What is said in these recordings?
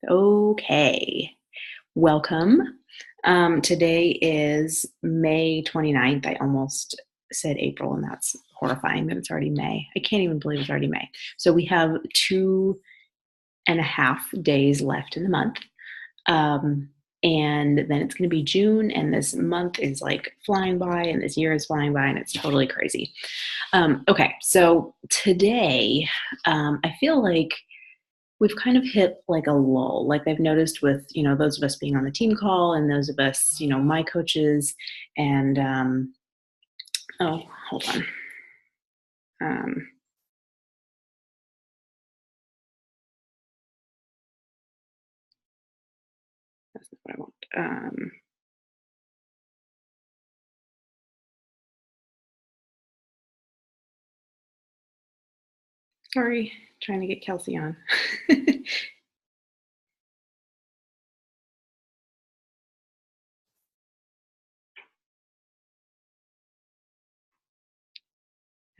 Okay, welcome. Today is May 29th. I almost said April, and that's horrifying that it's already May. I can't even believe it's already May. So we have 2.5 days left in the month. And then it's going to be June, and this month is like flying by, and this year is flying by, and it's totally crazy. Okay, so today, I feel like we've kind of hit like a lull, like I've noticed with, those of us being on the team call and those of us, my coaches and, oh, hold on. Um, that's not what I want. Sorry, trying to get Kelsey on.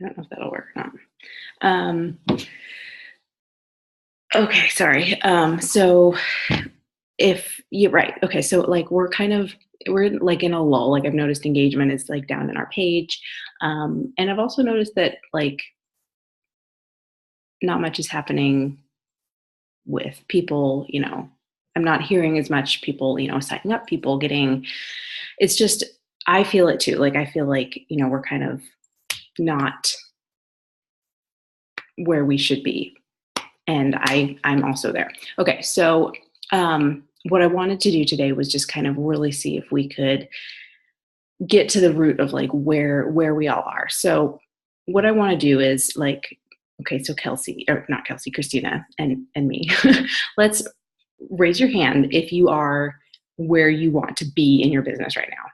I don't know if that'll work or not. Um, okay, sorry. So if you're right, okay, so like we're like in a lull. Like I've noticed engagement is like down in our page, and I've also noticed that like not much is happening with people. I'm not hearing as much people, signing up, people getting. It's just I feel it too. Like I feel like we're kind of not where we should be, and I'm also there. Okay, so what I wanted to do today was just kind of really see if we could get to the root of like where we all are. So what I want to do is like, okay, so Kelsey, or not Kelsey, Christina and me, let's raise your hand if you are where you want to be in your business right now.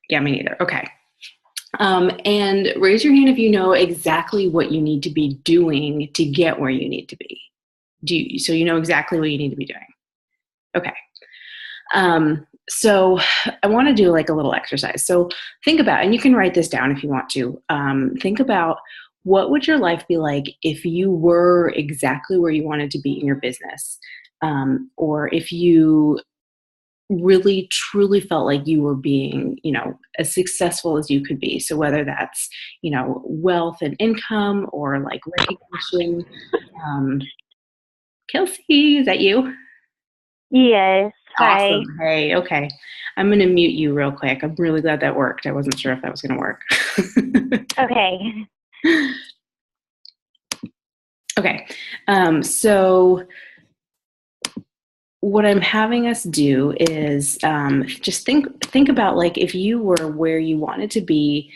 Yeah, me neither. Okay. And raise your hand if you know exactly what you need to be doing to get where you need to be. So you know exactly what you need to be doing. Okay. So I want to do like a little exercise. So think about, and you can write this down if you want to. Think about what would your life be like if you were exactly where you wanted to be in your business, or if you really truly felt like you were being, as successful as you could be. So whether that's, wealth and income or like recognition. Um, Kelsey, is that you? Yes. Hi. Awesome. Hey, okay. I'm going to mute you real quick. I'm really glad that worked. I wasn't sure if that was going to work. Okay. Okay. So what I'm having us do is just think about like if you were where you wanted to be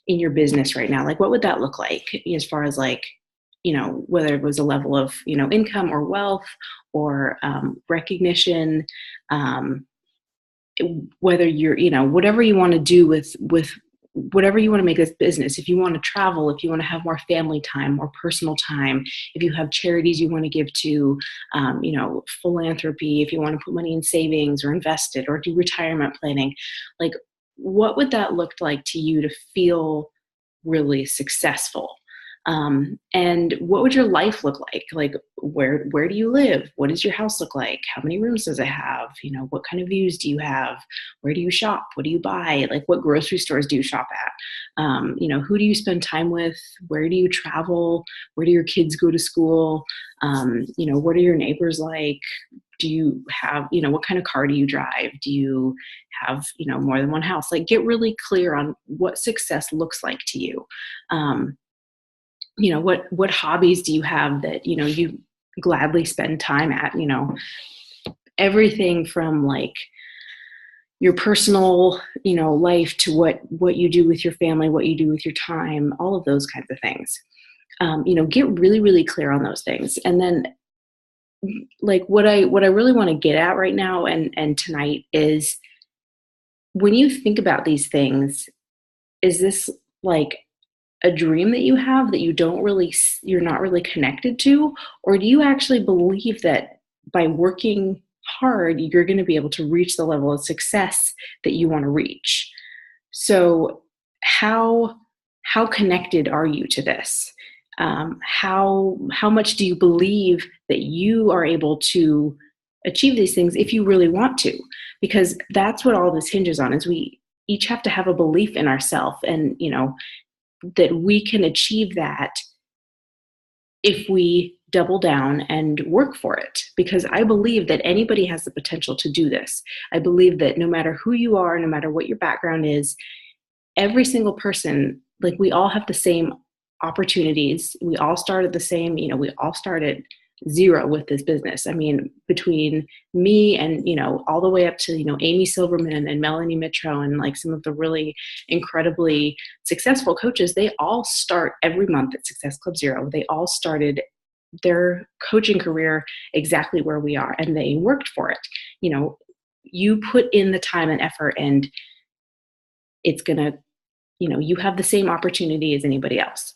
in your business right now, like what would that look like as far as like, whether it was a level of, income or wealth or recognition, um, whether you're, whatever you want to do with whatever you want to make this business. If you want to travel, if you want to have more family time, more personal time, if you have charities you want to give to, philanthropy, if you want to put money in savings or invest it or do retirement planning, like what would that look like to you to feel really successful? And what would your life look like? Like where do you live? What does your house look like? How many rooms does it have? What kind of views do you have? Where do you shop? What do you buy? Like what grocery stores do you shop at? Who do you spend time with? Where do you travel? Where do your kids go to school? What are your neighbors like? Do you have, what kind of car do you drive? Do you have, more than one house? Like get really clear on what success looks like to you. What hobbies do you have that you gladly spend time at? Everything from like your personal life to what you do with your family, what you do with your time, all of those kinds of things. Get really really clear on those things. And then like what I really want to get at right now and tonight is when you think about these things, is this like a dream that you have that you're not really connected to, or do you actually believe that by working hard you're going to be able to reach the level of success that you want to reach? So how connected are you to this? How much do you believe that you are able to achieve these things if you really want to? Because that's what all this hinges on, is we each have to have a belief in ourselves, and that we can achieve that if we double down and work for it. Because I believe that anybody has the potential to do this. I believe that no matter who you are, no matter what your background is, every single person, like, we all have the same opportunities. We all started the same, we all started zero with this business. I mean, between me and, all the way up to, Amy Silverman and Melanie Mitro and like some of the really incredibly successful coaches, they all start every month at Success Club Zero. They all started their coaching career exactly where we are, and they worked for it. You put in the time and effort, and it's going to, you have the same opportunity as anybody else.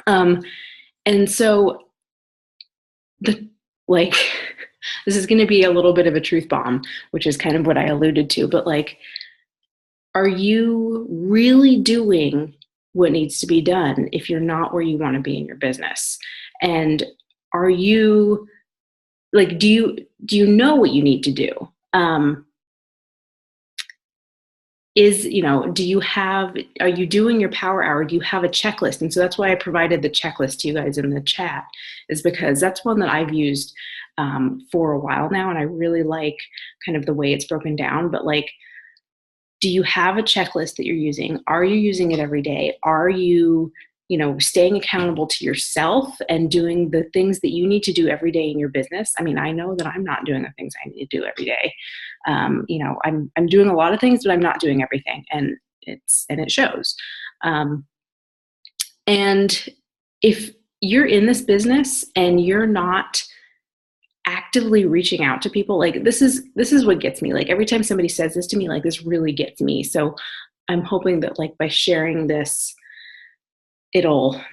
And so this is going to be a little bit of a truth bomb, which is kind of what I alluded to, but like, are you really doing what needs to be done if you're not where you want to be in your business? And are you like, do you know what you need to do? Are you doing your power hour? Do you have a checklist? And so that's why I provided the checklist to you guys in the chat, is because that's one that I've used for a while now. And I really like kind of the way it's broken down. But like, do you have a checklist that you're using? Are you using it every day? Are you, staying accountable to yourself and doing the things that you need to do every day in your business? I mean, I know that I'm not doing the things I need to do every day. I'm doing a lot of things, but I'm not doing everything, and it shows. And if you're in this business and you're not actively reaching out to people, like, this is what gets me. Like, every time somebody says this to me, like, this really gets me. So I'm hoping that, like, by sharing this, it'll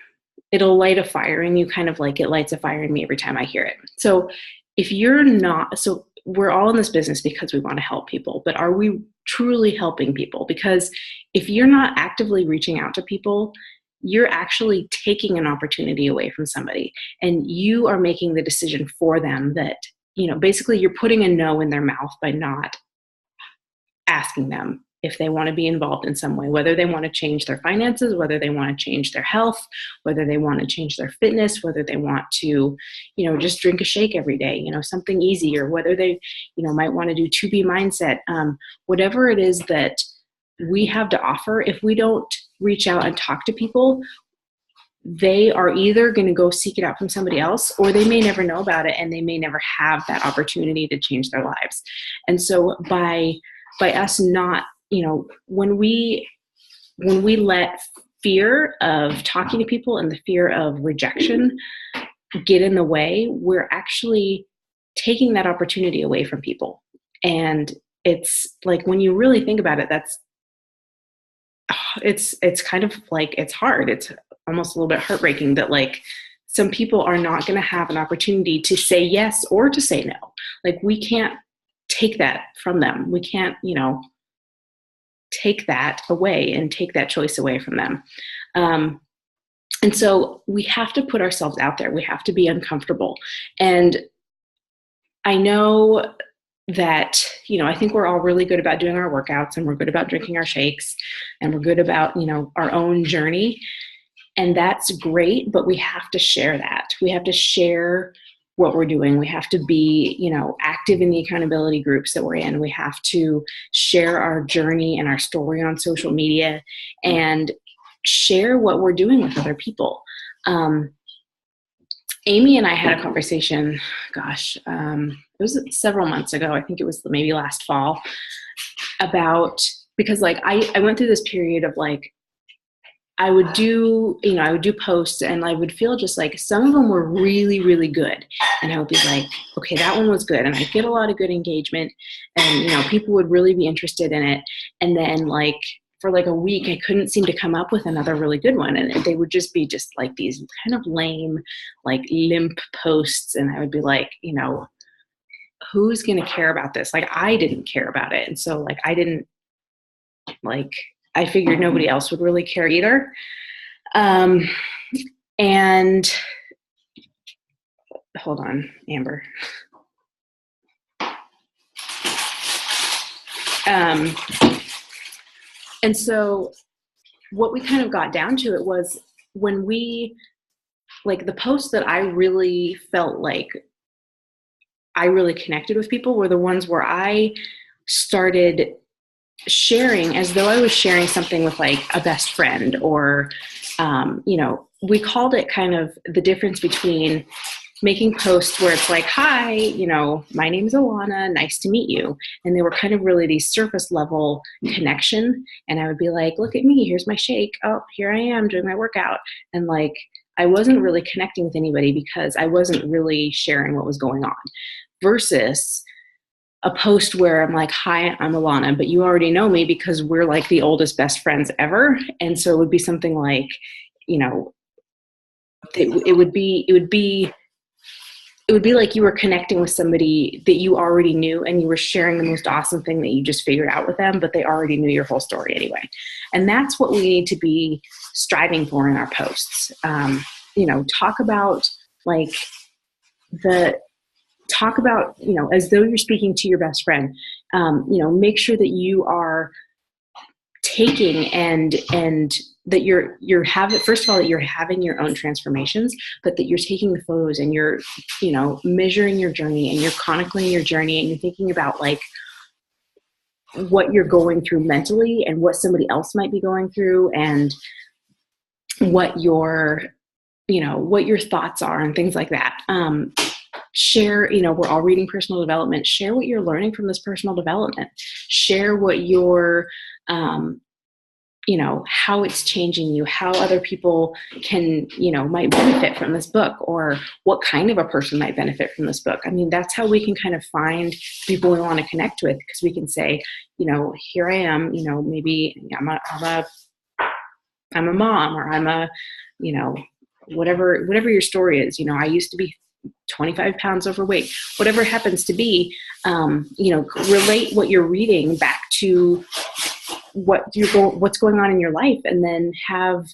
light a fire in you, kind of like it lights a fire in me every time I hear it. So if you're not, so we're all in this business because we want to help people, but are we truly helping people? Because if you're not actively reaching out to people, you're actually taking an opportunity away from somebody, and you are making the decision for them that, basically you're putting a no in their mouth by not asking them if they want to be involved in some way, whether they want to change their finances, whether they want to change their health, whether they want to change their fitness, whether they want to, just drink a shake every day, something easy, or whether they, might want to do 2B mindset, whatever it is that we have to offer. If we don't reach out and talk to people, they are either going to go seek it out from somebody else, or they may never know about it, and they may never have that opportunity to change their lives. And so by us not, when we let fear of talking to people and the fear of rejection get in the way, we're actually taking that opportunity away from people. And it's like, when you really think about it, it's kind of like, it's hard. It's almost a little bit heartbreaking that, like, some people are not going to have an opportunity to say yes or to say no. Like, we can't take that from them. We can't, take that away and take that choice away from them. And so we have to put ourselves out there. We have to be uncomfortable. And I know that, I think we're all really good about doing our workouts, and we're good about drinking our shakes, and we're good about, our own journey. And that's great, but we have to share that. We have to share what we're doing. We have to be, active in the accountability groups that we're in. We have to share our journey and our story on social media, and share what we're doing with other people. Amy and I had a conversation, it was several months ago. I think it was maybe last fall, because like, I went through this period of like, I would do posts, and I would feel just like some of them were really, really good. And I would be like, okay, that one was good. And I'd get a lot of good engagement, and, people would really be interested in it. And then like, for like a week, I couldn't seem to come up with another really good one. And they would just be just like these kind of lame, like limp posts. And I would be like, who's going to care about this? Like, I didn't care about it. And so like, I figured nobody else would really care either. And hold on, Amber. And so what we kind of got down to it was when we, like, the posts that I really felt like I really connected with people were the ones where I started sharing as though I was sharing something with like a best friend, or, we called it kind of the difference between making posts where it's like, hi, my name is Alana, nice to meet you. And they were kind of really these surface level connection. And I would be like, look at me, here's my shake. Oh, here I am doing my workout. And like, I wasn't really connecting with anybody because I wasn't really sharing what was going on, versus a post where I'm like, hi, I'm Alana, but you already know me because we're like the oldest best friends ever. And so it would be something like, it would be like you were connecting with somebody that you already knew, and you were sharing the most awesome thing that you just figured out with them, but they already knew your whole story anyway. And that's what we need to be striving for in our posts. Talk about as though you're speaking to your best friend. Make sure that you are taking and that you're having, first of all, that you're having your own transformations, but that you're taking the photos and you're, measuring your journey, and you're chronicling your journey, and you're thinking about like what you're going through mentally and what somebody else might be going through, and what your thoughts are and things like that. Share, we're all reading personal development. Share what you're learning from this personal development. Share what you're, how it's changing you, how other people can, might benefit from this book, or what kind of a person might benefit from this book. I mean, that's how we can kind of find people we want to connect with, because we can say, here I am, maybe I'm a mom, or I'm a, whatever your story is. I used to be 25 pounds overweight, whatever it happens to be. Relate what you're reading back to what's going on in your life, and then have,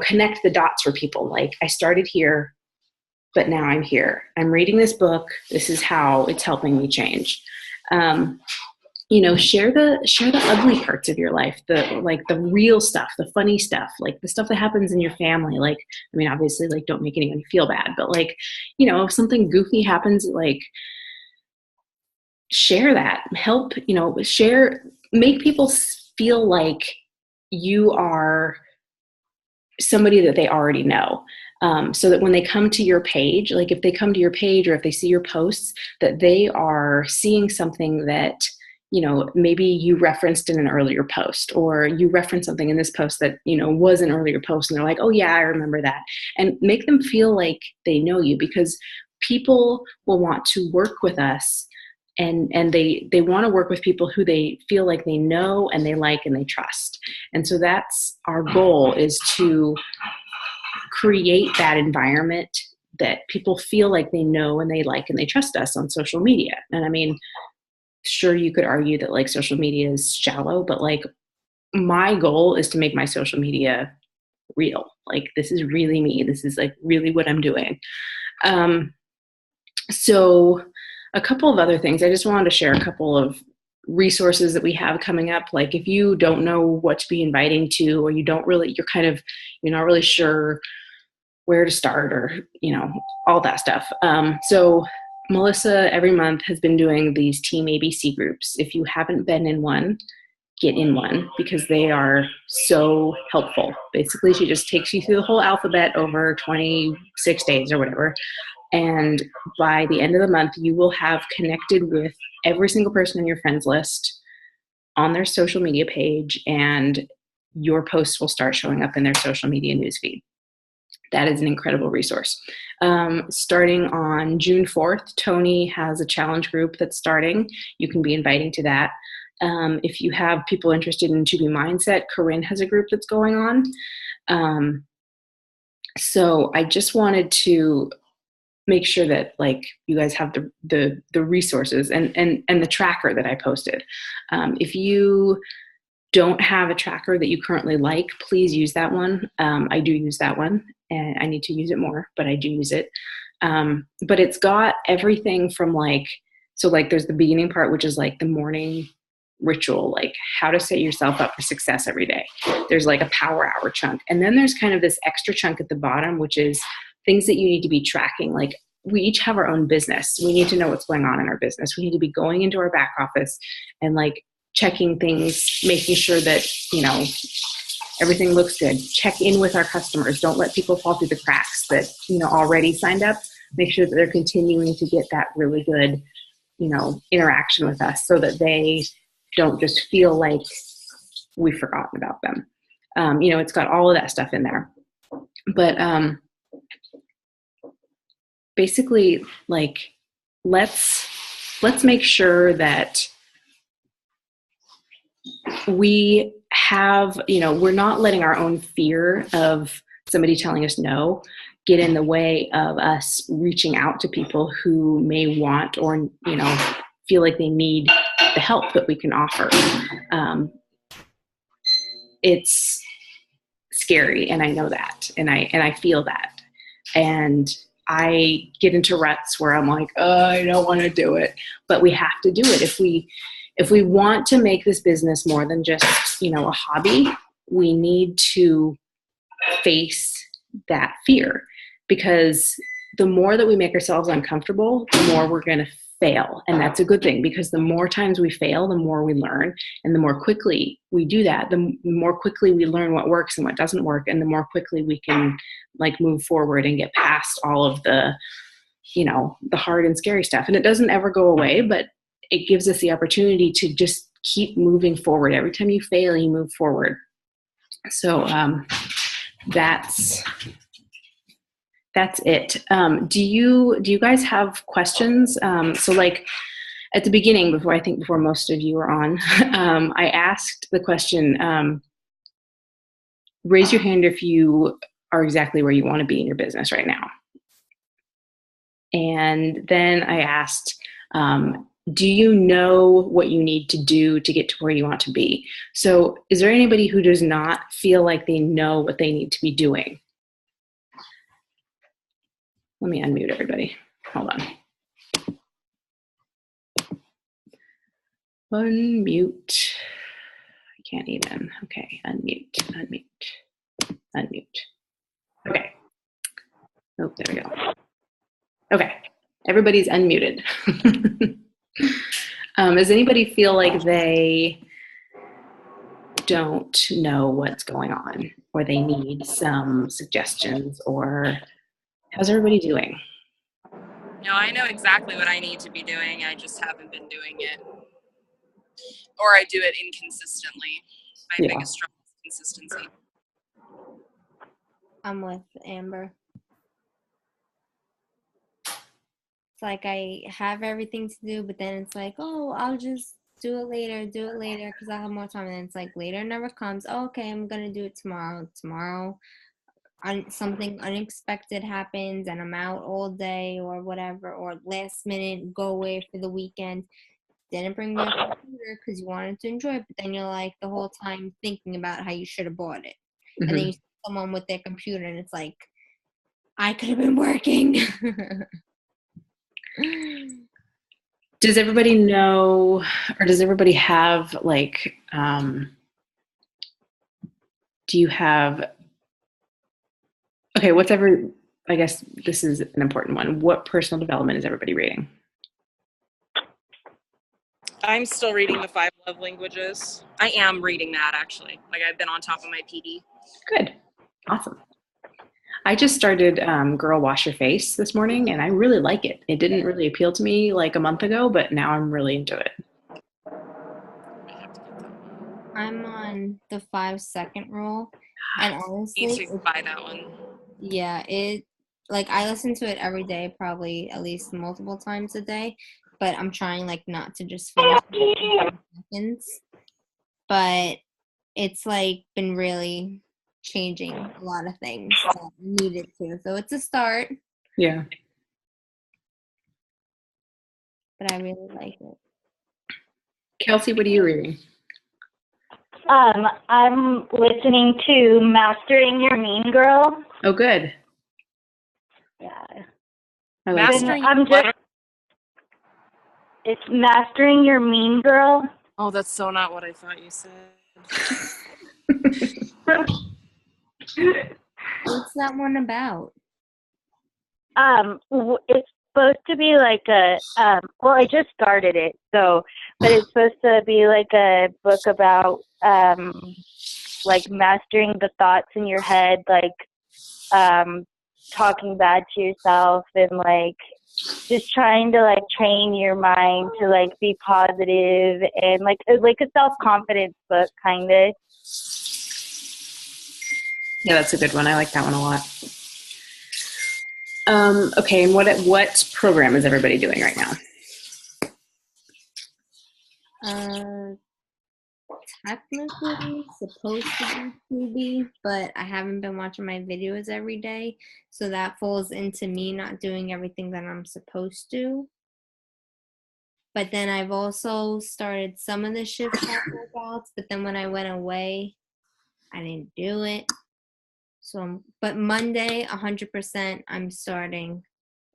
connect the dots for people. Like, I started here, but now I'm here. I'm reading this book. This is how it's helping me change. Share the ugly parts of your life, the real stuff, the funny stuff, like the stuff that happens in your family. Like, I mean, obviously, like, don't make anyone feel bad, but like, if something goofy happens, like, share that. Help, make people feel like you are somebody that they already know. So that when they come to your page, like if they come to your page, or if they see your posts, that they are seeing something that, maybe you referenced in an earlier post, or you referenced something in this post that, was an earlier post, and they're like, oh yeah, I remember that. And make them feel like they know you, because people will want to work with us, and they want to work with people who they feel like they know and they like and they trust. And so that's our goal, is to create that environment that people feel like they know and they like and they trust us on social media. And I mean, sure, you could argue that like social media is shallow, but like, my goal is to make my social media real. Like, this is really me. This is like really what I'm doing. So a couple of other things. I just wanted to share a couple of resources that we have coming up. Like, if you don't know what to be inviting to, or you're not really sure where to start, or, all that stuff. So Melissa every month has been doing these Team ABC groups. If you haven't been in one, get in one, because they are so helpful. Basically, she just takes you through the whole alphabet over 26 days or whatever. And by the end of the month, you will have connected with every single person in your friends list on their social media page, and your posts will start showing up in their social media newsfeed. That is an incredible resource. Starting on June 4th, Tony has a challenge group that's starting. You can be inviting to that. If you have people interested in 2B Mindset, Corinne has a group that's going on. So I just wanted to make sure that like you guys have the resources and the tracker that I posted. If you don't have a tracker that you currently like, please use that one. I do use that one, and I need to use it more, but I do use it. But it's got everything from like, so like there's the beginning part, which is like the morning ritual, like how to set yourself up for success every day. There's like a power hour chunk. And then there's kind of this extra chunk at the bottom, which is things that you need to be tracking. Like we each have our own business. We need to know what's going on in our business. We need to be going into our back office and like checking things, making sure that, you know, everything looks good. Check in with our customers. Don't let people fall through the cracks that, you know, already signed up. Make sure that they're continuing to get that really good, you know, interaction with us so that they don't just feel like we've forgotten about them. You know, it's got all of that stuff in there. But basically, like, let's make sure that we have, you know, we're not letting our own fear of somebody telling us no get in the way of us reaching out to people who may want or, you know, feel like they need the help that we can offer. It's scary, and I know that, and I feel that, and I get into ruts where I'm like, oh, I don't want to do it, but we have to do it if we want to make this business more than just, you know, a hobby. We need to face that fear, because the more that we make ourselves uncomfortable, the more we're going to fail. And that's a good thing, because the more times we fail, the more we learn. And the more quickly we do that, the more quickly we learn what works and what doesn't work. And the more quickly we can like move forward and get past all of the, you know, the hard and scary stuff. And it doesn't ever go away, but it gives us the opportunity to just keep moving forward. Every time you fail, you move forward. So that's it. Do you guys have questions? So like at the beginning, before most of you are on, I asked the question, raise your hand if you are exactly where you want to be in your business right now. And then I asked, do you know what you need to do to get to where you want to be? So is there anybody who does not feel like they know what they need to be doing? Let me unmute everybody. Hold on. Unmute. I can't even. Okay, unmute. Okay. Oh, there we go. Okay, everybody's unmuted. Does anybody feel like they don't know what's going on, or they need some suggestions, or how's everybody doing? No, I know exactly what I need to be doing. I just haven't been doing it. Or I do it inconsistently. My biggest struggle is consistency. I'm with Amber. It's like I have everything to do, but then it's like, oh, I'll just do it later because I have more time. And then it's like later never comes. Oh, okay, I'm going to do it tomorrow. Something unexpected happens and I'm out all day or whatever, or last minute go away for the weekend. Didn't bring my computer because you wanted to enjoy it, but then you're like the whole time thinking about how you should have bought it. Mm-hmm. And then you see someone with their computer and it's like, I could have been working. Does everybody know, or does everybody have like, do you have, okay, I guess this is an important one. What personal development is everybody reading? I'm still reading the 5 Love Languages. I am reading that, actually. Like, I've been on top of my PD. Good. Awesome. I just started Girl Wash Your Face this morning, and I really like it. It didn't really appeal to me like a month ago, but now I'm really into it. I'm on the 5-second rule, and honestly, need to buy that one. Yeah, I listen to it every day, probably at least multiple times a day, but I'm trying like not to just finish in seconds. But it's like been really changing a lot of things that I needed to. So it's a start. Yeah. But I really like it. Kelsey, what are you reading? I'm listening to Mastering Your Mean Girl. Oh, good. Yeah. I like that. Mastering I'm what? just, it's Mastering Your Mean Girl. Oh, that's so not what I thought you said. What's that one about? It's supposed to be like a, well, I just started it, so, but it's supposed to be like a book about, like mastering the thoughts in your head, like, talking bad to yourself and like just trying to like train your mind to like be positive and like a self-confidence book kind of. Yeah, that's a good one. I like that one a lot. Okay, and what program is everybody doing right now? Technically supposed to be 2B, but I haven't been watching my videos every day, so that falls into me not doing everything that I'm supposed to. But then I've also started some of the shift workouts, but then when I went away, I didn't do it. So, but Monday, 100%, I'm starting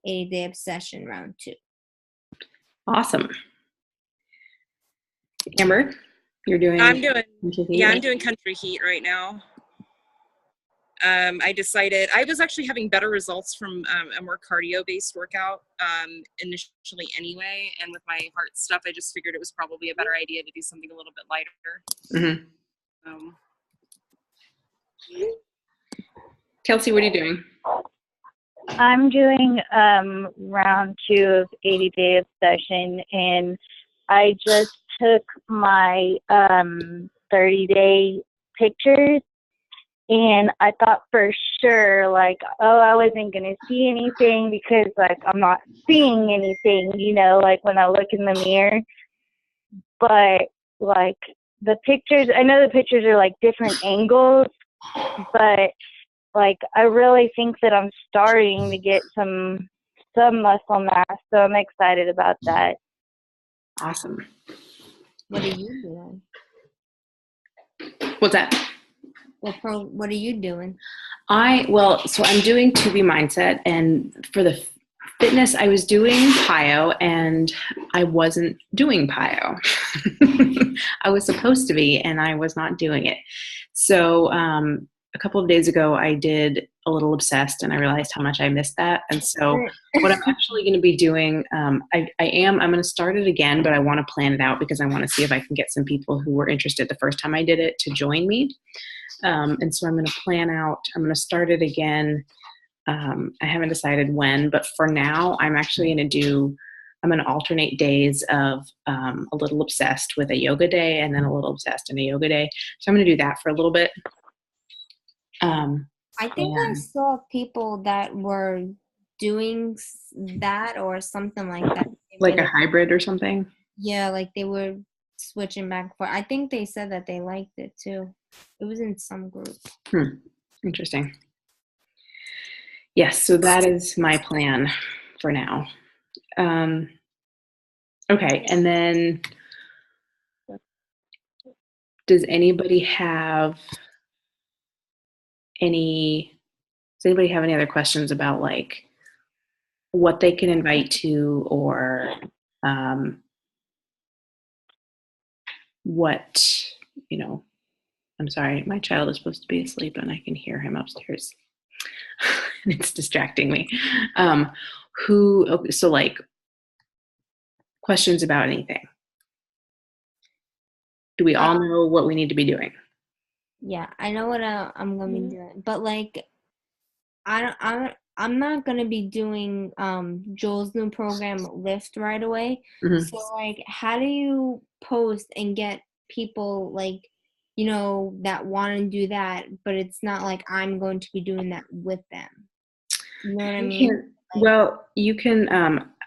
80-day obsession round 2. Awesome. Amber, you're doing. I'm doing Country Heat right now. I decided I was actually having better results from a more cardio-based workout initially anyway, and with my heart stuff, I just figured it was probably a better idea to do something a little bit lighter. Mm-hmm. Kelsey, what are you doing? I'm doing round 2 of 80-day obsession, and I just took my 30-day pictures, and I thought for sure, like, oh, I wasn't going to see anything because, like, I'm not seeing anything, you know, like when I look in the mirror. But, like, the pictures, I know the pictures are, like, different angles, but, like, I really think that I'm starting to get some muscle mass, so I'm excited about that. Awesome. What are you doing? What's that? What are you doing? So I'm doing 2B Mindset, and for the fitness, I was doing PiYo, and I wasn't doing PiYo. I was supposed to be, and I was not doing it. So a couple of days ago, I did a little Obsessed, and I realized how much I missed that. And so what I'm actually going to be doing, I'm going to start it again, but I want to plan it out because I want to see if I can get some people who were interested the first time I did it to join me. And so I'm going to plan out, I'm going to start it again. I haven't decided when, but for now, I'm going to alternate days of a little Obsessed with a yoga day and then a little Obsessed and a yoga day. So I'm going to do that for a little bit. I think I saw people that were doing that or something like that. Like a hybrid or something? Yeah, like they were switching back and forth. I think they said that they liked it too. It was in some group. Interesting. Yes, so that is my plan for now. Okay, and then does anybody have any other questions about like what they can invite to or what, I'm sorry, my child is supposed to be asleep and I can hear him upstairs. And it's distracting me. So like questions about anything. Do we all know what we need to be doing? Yeah, I know what I'm gonna be doing, but like, I'm not gonna be doing Joel's new program Lift right away. Mm-hmm. So like, how do you post and get people like, that want to do that, but it's not like I'm going to be doing that with them. You know what I mean? Well, you can.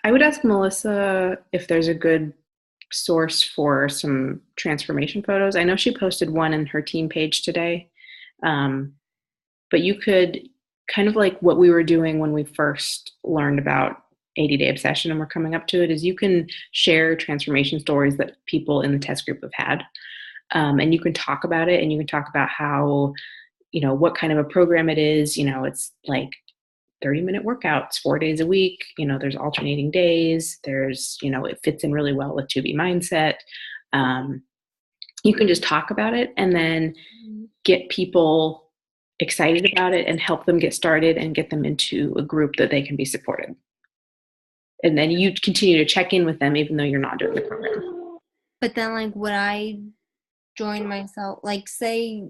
I would ask Melissa if there's a good source for some transformation photos. I know she posted one in her team page today, but you could kind of like what we were doing when we first learned about 80-day obsession and we're coming up to it is you can share transformation stories that people in the test group have had. And you can talk about it, and you can talk about how, what kind of a program it is. It's like 30-minute workouts 4 days a week. There's alternating days. There's, it fits in really well with 2B mindset. You can just talk about it and then get people excited about it and help them get started and get them into a group that they can be supported. And then you continue to check in with them even though you're not doing the program. But then, like, would I join myself? Like, say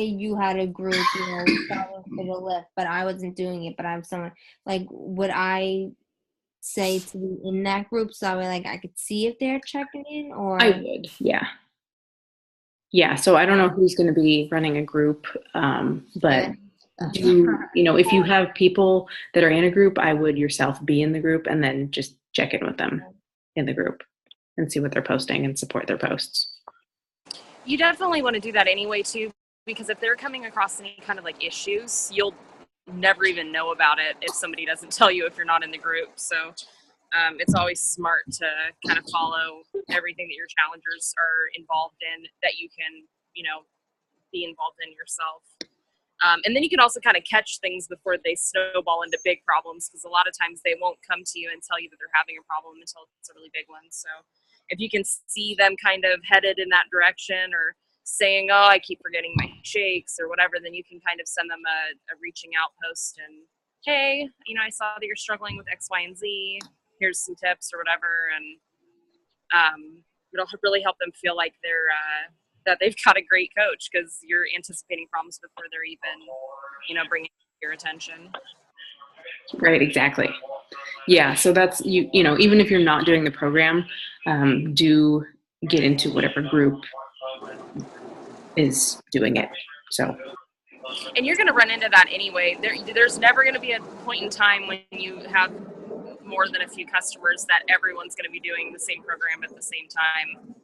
you had a group, starting for the lift, but I wasn't doing it, but I'm someone, like, would I say to be in that group so I could see if they're checking in? Or I would, yeah. Yeah, so I don't know who's going to be running a group, but if you have people that are in a group, I would yourself be in the group and then just check in with them in the group and see what they're posting and support their posts. You definitely want to do that anyway too, because if they're coming across any kind of like issues, you'll never even know about it if somebody doesn't tell you if you're not in the group. So it's always smart to kind of follow everything that your challengers are involved in that you can, be involved in yourself. And then you can also kind of catch things before they snowball into big problems, because a lot of times they won't come to you and tell you that they're having a problem until it's a really big one. So if you can see them kind of headed in that direction or saying, oh, I keep forgetting my shakes or whatever, then you can kind of send them a reaching out post and, hey, I saw that you're struggling with X, Y, and Z. Here's some tips or whatever. And it'll really help them feel like that they've got a great coach, because you're anticipating problems before they're even, bringing your attention. Right, exactly. Yeah, so that's, even if you're not doing the program, do get into whatever group is doing it. So. And you're going to run into that anyway. There's never going to be a point in time when you have more than a few customers that everyone's going to be doing the same program at the same time.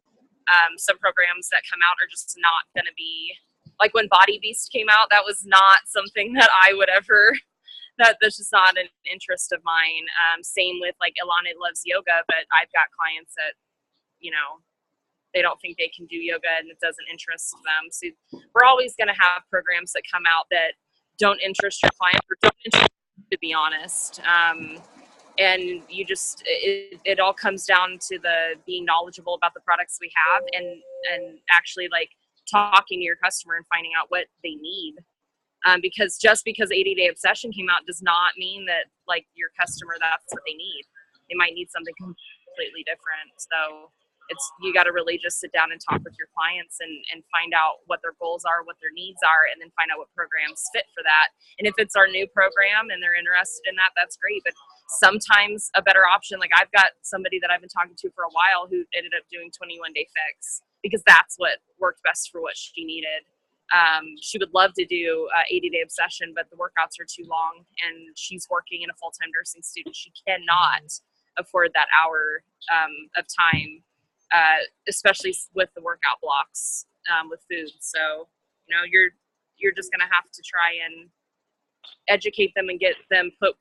Some programs that come out are just not going to be, like when Body Beast came out, that was not something that I would ever, that's just not an interest of mine. Same with like Ilana loves yoga, but I've got clients that, they don't think they can do yoga and it doesn't interest them. So we're always going to have programs that come out that don't interest your client or don't interest you, to be honest. And you just, it all comes down to the being knowledgeable about the products we have and actually like talking to your customer and finding out what they need. Because just because 80-Day Obsession came out does not mean that like your customer, that's what they need. They might need something completely different. So you got to really just sit down and talk with your clients and find out what their goals are, what their needs are, and then find out what programs fit for that. And if it's our new program and they're interested in that, that's great. But sometimes a better option, like I've got somebody that I've been talking to for a while who ended up doing 21-Day Fix because that's what worked best for what she needed. She would love to do 80-Day Obsession, but the workouts are too long and she's working in a full-time nursing student. She cannot afford that hour of time. Especially with the workout blocks with food. So, you're just going to have to try and educate them and get them put,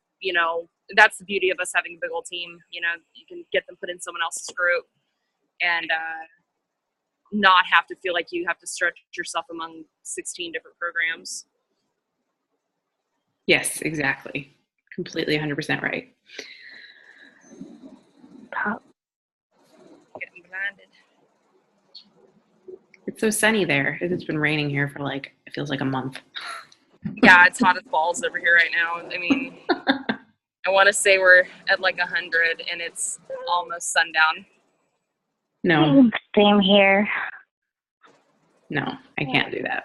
that's the beauty of us having a big old team. You can get them put in someone else's group and not have to feel like you have to stretch yourself among 16 different programs. Yes, exactly. Completely 100% right. Getting blinded. It's so sunny there. It's been raining here for it feels like a month. Yeah, it's hot as balls over here right now. I mean, I want to say we're at 100 and it's almost sundown. No. Same here. No, I can't do that.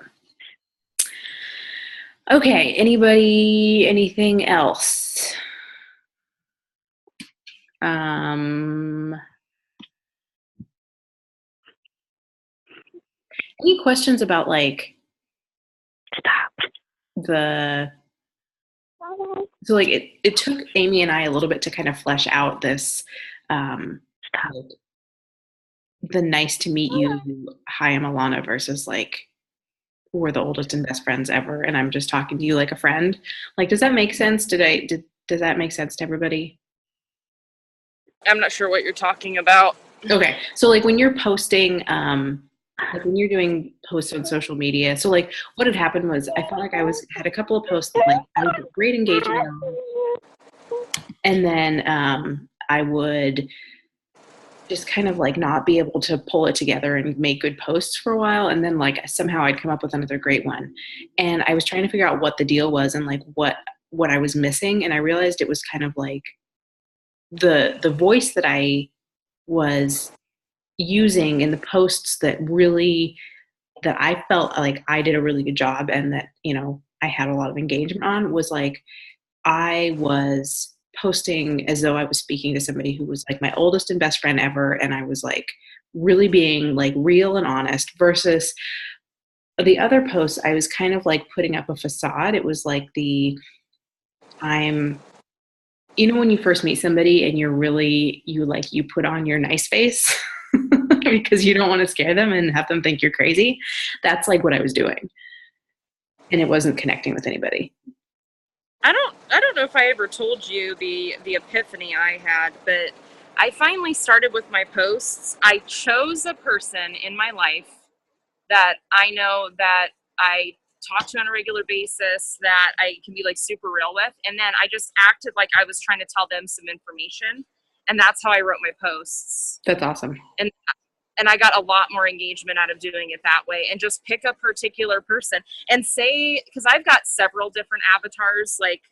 Okay, anything else? Any questions about so it took Amy and I a little bit to kind of flesh out this the nice to meet you, hi, I'm Alana versus we're the oldest and best friends ever and I'm just talking to you like a friend. Does that make sense? Does that make sense to everybody? I'm not sure what you're talking about. Okay. So when you're posting like when you're doing posts on social media. So like what had happened was I felt like had a couple of posts that like I would get great engagement on, and then I would just kind of like not be able to pull it together and make good posts for a while, and then like somehow I'd come up with another great one. And I was trying to figure out what the deal was and like what I was missing, and I realized it was kind of like the voice that I was using in the posts that I felt like I did a really good job, and that, you know, I had a lot of engagement on, was like I was posting as though I was speaking to somebody who was like my oldest and best friend ever, and I was like really being like real and honest, versus the other posts I was kind of like putting up a facade. It was like I'm, you know, when you first meet somebody and you put on your nice face because you don't want to scare them and have them think you're crazy. That's like what I was doing. And it wasn't connecting with anybody. I don't know if I ever told you the epiphany I had, but I finally started with my posts. I chose a person in my life that I know that I talk to on a regular basis, that I can be like super real with, and then I just acted like I was trying to tell them some information, and that's how I wrote my posts. That's awesome. And I got a lot more engagement out of doing it that way, and just pick a particular person and say, because I've got several different avatars, like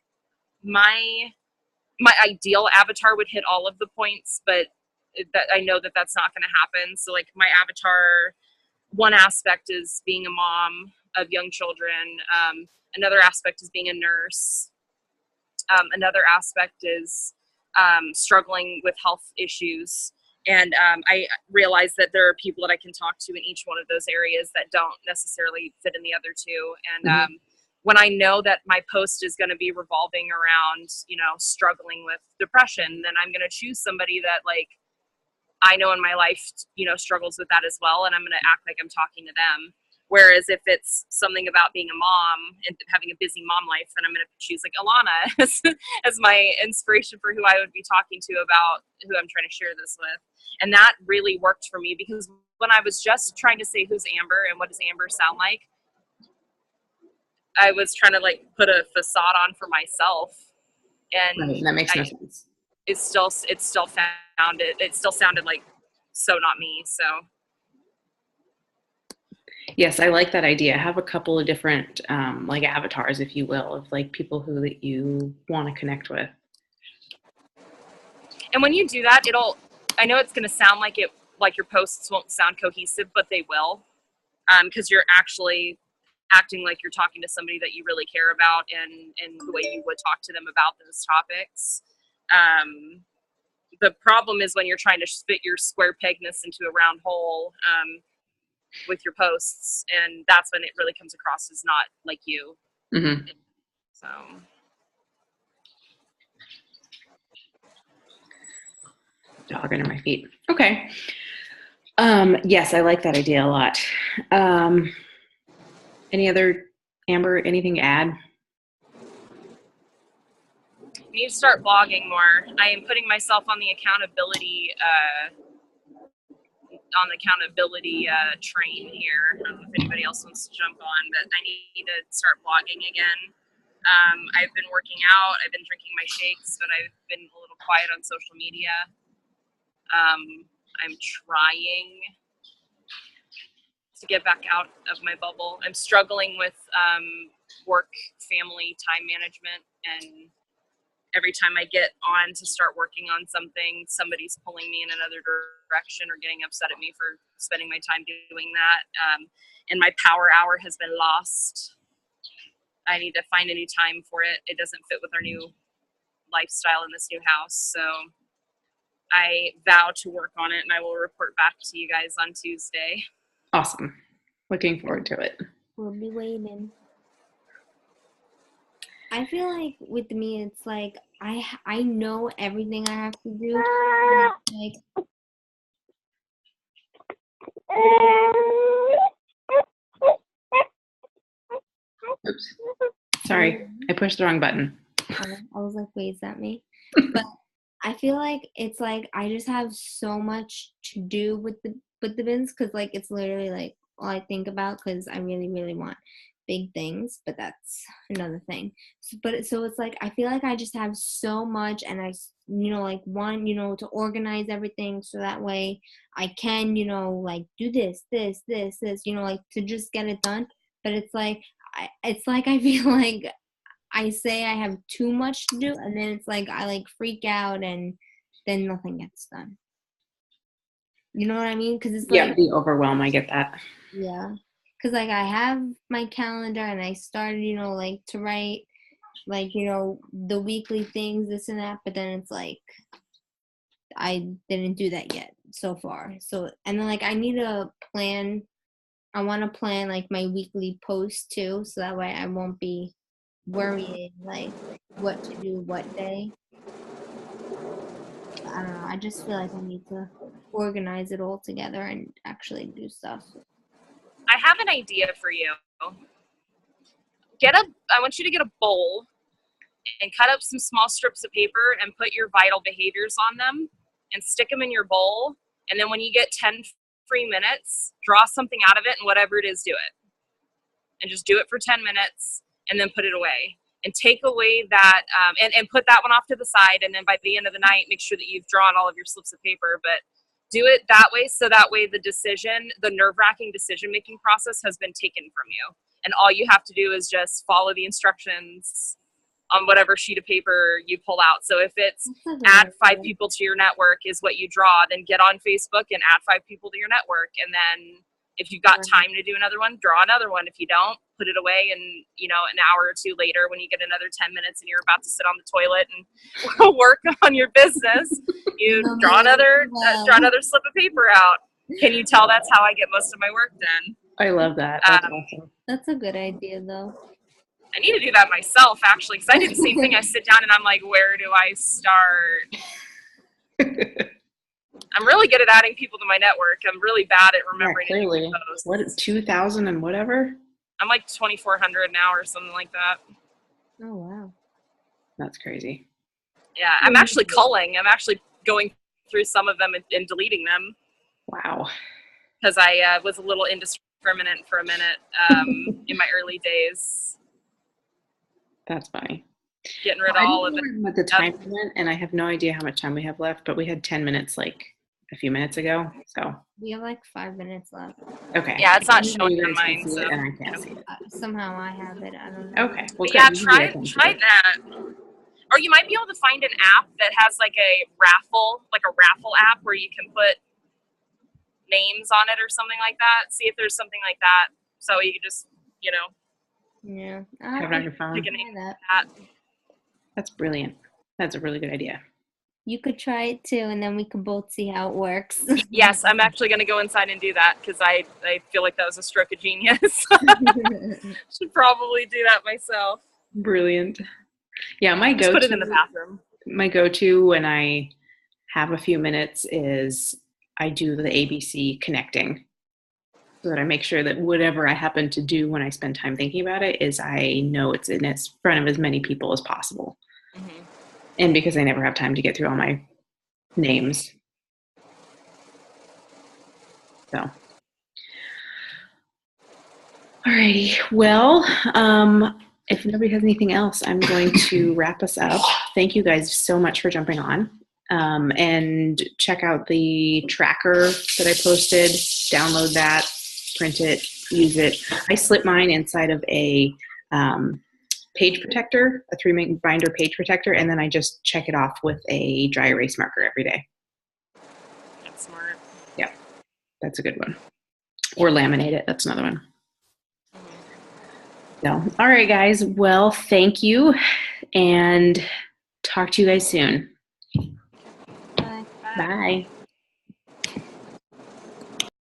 my ideal avatar would hit all of the points, but that I know that that's not going to happen. So like my avatar, one aspect is being a mom of young children. Another aspect is being a nurse. Another aspect is struggling with health issues. And I realize that there are people that I can talk to in each one of those areas that don't necessarily fit in the other two. And when I know that my post is going to be revolving around, you know, struggling with depression, then I'm going to choose somebody that like I know in my life, you know, struggles with that as well. And I'm going to act like I'm talking to them. Whereas if it's something about being a mom and having a busy mom life, then I'm going to choose like Alana as my inspiration for who I would be talking to about who I'm trying to share this with. And that really worked for me, because when I was just trying to say who's Amber and what does Amber sound like, I was trying to like put a facade on for myself. And right, that makes no sense. It still sounded like so not me. So yes, I like that idea. Have a couple of different like avatars, if you will, of like people who that you want to connect with. And when you do that, I know it's going to sound like your posts won't sound cohesive, but they will, because you're actually acting like you're talking to somebody that you really care about, and the way you would talk to them about those topics. The problem is when you're trying to fit your square pegness into a round hole with your posts, and that's when it really comes across as not like you. Mm-hmm. So dog under my feet. Okay. Yes, I like that idea a lot. Any other, Amber, anything to add? I need to start blogging more. I am putting myself on the accountability train here. I don't know if anybody else wants to jump on, but I need to start blogging again. I've been working out. I've been drinking my shakes, but I've been a little quiet on social media. I'm trying to get back out of my bubble. I'm struggling with work, family, time management, and every time I get on to start working on something, somebody's pulling me in another direction or getting upset at me for spending my time doing that. And my power hour has been lost. I need to find a new time for it. It doesn't fit with our new lifestyle in this new house. So I vow to work on it, and I will report back to you guys on Tuesday. Awesome. Looking forward to it. We'll be waiting. I feel like with me, it's like I know everything I have to do. Like, oops. Sorry, I pushed the wrong button. I was like, wait, is that me? But I feel like it's like I just have so much to do with the bins, because like it's literally like all I think about because I really, really want big things, but that's another thing. So it's like I feel like I just have so much, and I, like want, to organize everything so that way I can, like do this, like to just get it done. But it's like I feel like I say I have too much to do, and then it's like I like freak out, and then nothing gets done. You know what I mean? Because it's like the overwhelm. I get that. yeah. Because like I have my calendar, and I started, like to write, like the weekly things, this and that. But then it's like I didn't do that yet so far. So and then like I need a plan. I want to plan like my weekly post too, so that way I won't be worrying like what to do what day. I don't know. I just feel like I need to organize it all together and actually do stuff. I have an idea for you. I want you to get a bowl and cut up some small strips of paper and put your vital behaviors on them and stick them in your bowl. And then when you get 10 free minutes, draw something out of it, and whatever it is, do it. And just do it for 10 minutes and then put it away. And take away that, and put that one off to the side. And then by the end of the night, make sure that you've drawn all of your slips of paper. But do it that way, so that way the nerve-wracking decision-making process has been taken from you. And all you have to do is just follow the instructions on whatever sheet of paper you pull out. So if it's add 5 people to your network is what you draw, then get on Facebook and add 5 people to your network. And then if you've got time to do another one, draw another one. If you don't, put it away. And, an hour or two later, when you get another 10 minutes and you're about to sit on the toilet and work on your business, you draw another slip of paper out. Can you tell that's how I get most of my work done? I love that. That's awesome. That's a good idea, though. I need to do that myself, actually, because I do the same thing. I sit down and I'm like, where do I start? I'm really good at adding people to my network. I'm really bad at remembering to do posts. What, 2,000 and whatever? I'm like 2,400 now or something like that. Oh, wow. That's crazy. Yeah, I'm actually culling. I'm actually going through some of them and deleting them. Wow. Because I was a little indiscriminate for a minute in my early days. That's funny. Getting rid of all of it. With the time limit, and I have no idea how much time we have left, but we had 10 minutes like a few minutes ago. So we have like 5 minutes left. Okay. Yeah, it's not showing on mine. So and I can't see it. Somehow I have it. I don't know. Okay. Well, yeah, try that. Or you might be able to find an app that has like a raffle app where you can put names on it or something like that. See if there's something like that. So you can just, yeah, have it on your phone. That's brilliant. That's a really good idea. You could try it too, and then we can both see how it works. Yes, I'm actually going to go inside and do that because I feel like that was a stroke of genius. Should probably do that myself. Brilliant. Yeah, just put it in the bathroom. My go-to when I have a few minutes is I do the ABC connecting, so that I make sure that whatever I happen to do when I spend time thinking about it is I know it's in front of as many people as possible. Mm-hmm. And because I never have time to get through all my names. So. Alrighty. Well, if nobody has anything else, I'm going to wrap us up. Thank you guys so much for jumping on. And check out the tracker that I posted. Download that, print it, use it. I slip mine inside of a page protector, a 3-binder page protector, and then I just check it off with a dry erase marker every day. That's smart. Yeah, that's a good one. Or laminate it. That's another one. So, all right, guys. Well, thank you, and talk to you guys soon. Bye. Bye.